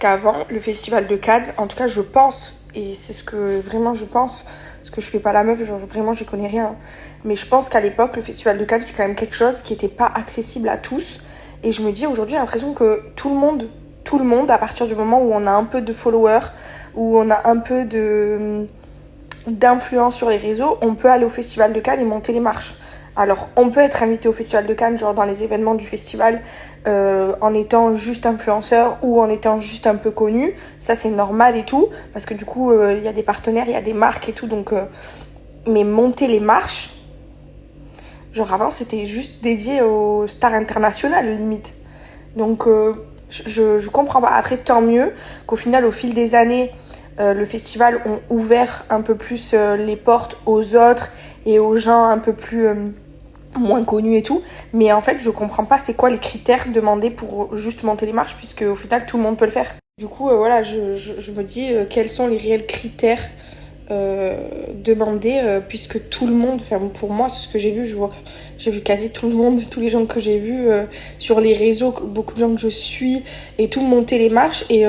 qu'avant, le festival de Cannes, en tout cas je pense, et c'est ce que vraiment je pense, parce que je fais pas la meuf, genre vraiment je connais rien, mais je pense qu'à l'époque, le festival de Cannes, c'est quand même quelque chose qui était pas accessible à tous. Et je me dis aujourd'hui, j'ai l'impression que tout le monde, à partir du moment où on a un peu de followers, où on a un peu d'influence sur les réseaux, on peut aller au festival de Cannes et monter les marches. Alors, on peut être invité au festival de Cannes, genre dans les événements du festival, en étant juste influenceur ou en étant juste un peu connu. Ça, c'est normal et tout, parce que du coup, y a des partenaires, il y a des marques et tout, donc... mais monter les marches, genre avant, c'était juste dédié aux stars internationales, limite. Donc, je comprends pas. Après, tant mieux qu'au final, au fil des années, le festival ont ouvert un peu plus les portes aux autres et aux gens un peu plus moins connus et tout. Mais en fait, je comprends pas c'est quoi les critères demandés pour juste monter les marches, puisque au final, tout le monde peut le faire. Du coup, voilà, je me dis quels sont les réels critères demandés, puisque tout le monde, enfin pour moi, c'est ce que j'ai vu, je vois que j'ai vu quasi tout le monde, tous les gens que j'ai vus sur les réseaux, beaucoup de gens que je suis, et tout monter les marches. Et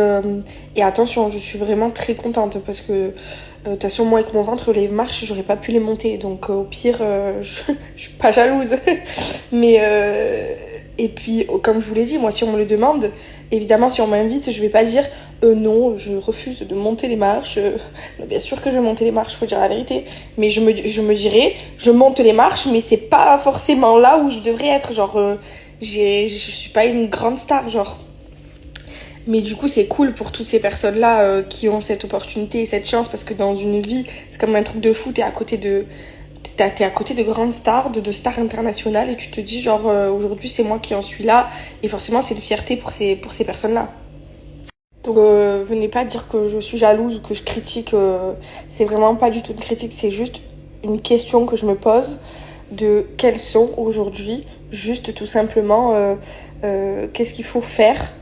attention, je suis vraiment très contente parce que de toute façon, moi, avec mon ventre, les marches, j'aurais pas pu les monter. Donc, au pire, je suis pas jalouse. Mais, et puis, comme je vous l'ai dit, moi, si on me le demande, évidemment, si on m'invite, je vais pas dire non, je refuse de monter les marches. Bien sûr que je vais monter les marches, faut dire la vérité. Mais je me dirais, je monte les marches, mais c'est pas forcément là où je devrais être. Genre, je suis pas une grande star, genre. Mais du coup, c'est cool pour toutes ces personnes-là qui ont cette opportunité et cette chance, parce que dans une vie, c'est comme un truc de fou, t'es à côté de grandes stars, de stars internationales, et tu te dis genre aujourd'hui c'est moi qui en suis là, et forcément c'est une fierté pour ces personnes-là. Donc venez pas dire que je suis jalouse ou que je critique, c'est vraiment pas du tout une critique, c'est juste une question que je me pose de quels sont aujourd'hui, juste tout simplement, qu'est-ce qu'il faut faire,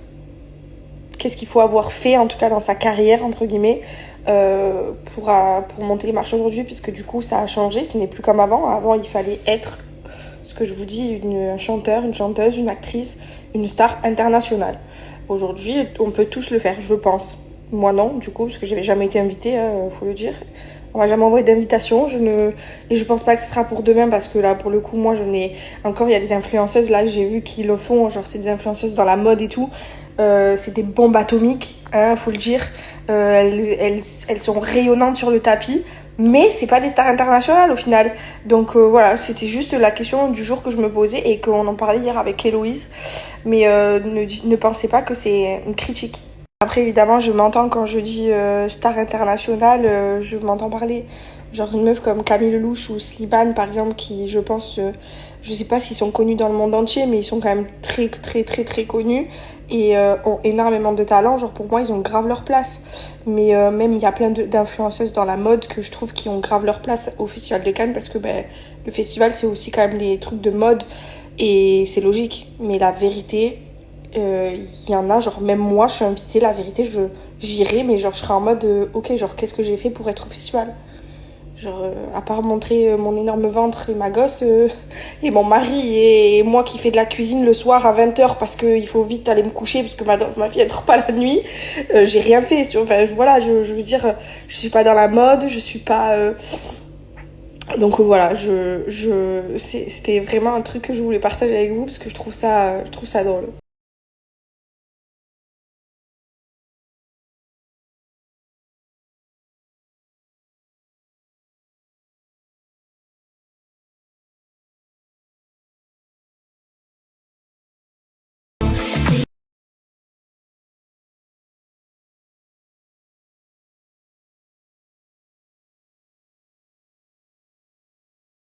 qu'est-ce qu'il faut avoir fait en tout cas dans sa carrière entre guillemets pour monter les marches aujourd'hui, puisque du coup ça a changé, ce n'est plus comme avant il fallait être ce que je vous dis, un chanteur, une chanteuse, une actrice, une star internationale. Aujourd'hui on peut tous le faire, je pense. Moi non du coup, parce que j'avais jamais été invitée, faut le dire. On m'a jamais envoyé d'invitation, et je pense pas que ce sera pour demain, parce que là pour le coup moi je n'ai encore, il y a des influenceuses là que j'ai vu qui le font, genre c'est des influenceuses dans la mode et tout. C'est des bombes atomiques, hein, faut le dire. Elles sont rayonnantes sur le tapis, mais c'est pas des stars internationales au final. Donc voilà, c'était juste la question du jour que je me posais et qu'on en parlait hier avec Héloïse. Mais ne pensez pas que c'est une critique. Après, évidemment, je m'entends quand je dis star internationale, je m'entends parler genre une meuf comme Camille Lelouch ou Slimane par exemple, qui je pense, je sais pas s'ils sont connus dans le monde entier, mais ils sont quand même très très très très connus et ont énormément de talent. Genre pour moi, ils ont grave leur place. Mais même il y a plein d'influenceuses dans la mode que je trouve qui ont grave leur place au Festival de Cannes, parce que ben, le festival c'est aussi quand même les trucs de mode et c'est logique. Mais la vérité, y en a, genre même moi je suis invitée, la vérité j'irai, mais genre je serai en mode ok, genre qu'est-ce que j'ai fait pour être au festival, genre à part montrer mon énorme ventre et ma gosse et mon mari et moi qui fais de la cuisine le soir à 20h parce qu'il faut vite aller me coucher parce que ma fille elle dort pas la nuit, j'ai rien fait enfin voilà, je veux dire, je suis pas dans la mode, je suis pas donc voilà, c'était vraiment un truc que je voulais partager avec vous parce que je trouve ça drôle.